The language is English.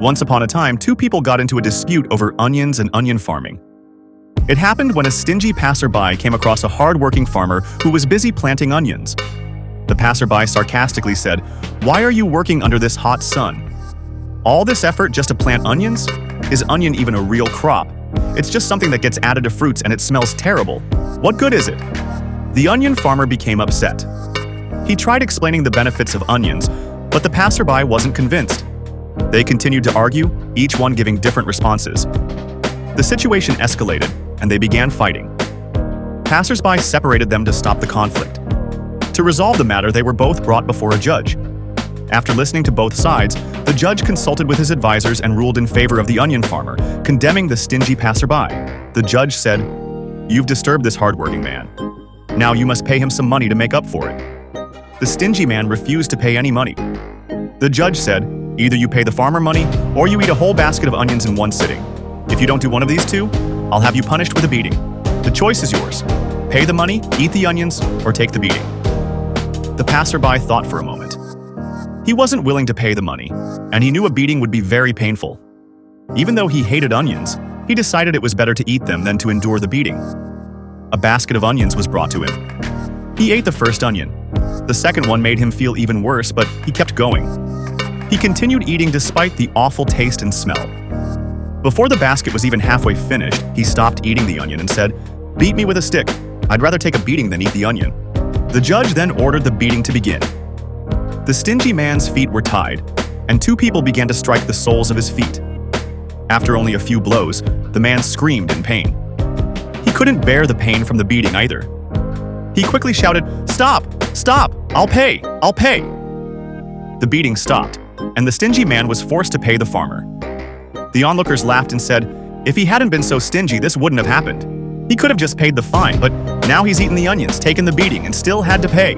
Once upon a time, two people got into a dispute over onions and onion farming. It happened when a stingy passerby came across a hard-working farmer who was busy planting onions. The passerby sarcastically said, "Why are you working under this hot sun? All this effort just to plant onions? Is onion even a real crop? It's just something that gets added to fruits and it smells terrible. What good is it?" The onion farmer became upset. He tried explaining the benefits of onions, but the passerby wasn't convinced. They continued to argue, each one giving different responses. The situation escalated, and they began fighting. Passersby separated them to stop the conflict. To resolve the matter, they were both brought before a judge. After listening to both sides, the judge consulted with his advisors and ruled in favor of the onion farmer, condemning the stingy passerby. The judge said, "You've disturbed this hardworking man. Now you must pay him some money to make up for it." The stingy man refused to pay any money. The judge said, "Either you pay the farmer money, or you eat a whole basket of onions in one sitting. If you don't do one of these two, I'll have you punished with a beating. The choice is yours. Pay the money, eat the onions, or take the beating." The passerby thought for a moment. He wasn't willing to pay the money, and he knew a beating would be very painful. Even though he hated onions, he decided it was better to eat them than to endure the beating. A basket of onions was brought to him. He ate the first onion. The second one made him feel even worse, but he kept going. He continued eating despite the awful taste and smell. Before the basket was even halfway finished, he stopped eating the onion and said, "Beat me with a stick. I'd rather take a beating than eat the onion." The judge then ordered the beating to begin. The stingy man's feet were tied, and two people began to strike the soles of his feet. After only a few blows, the man screamed in pain. He couldn't bear the pain from the beating either. He quickly shouted, "Stop! Stop! I'll pay! I'll pay!" The beating stopped, and the stingy man was forced to pay the farmer. The onlookers laughed and said, "If he hadn't been so stingy, this wouldn't have happened. He could have just paid the fine, but now he's eaten the onions, taken the beating, and still had to pay."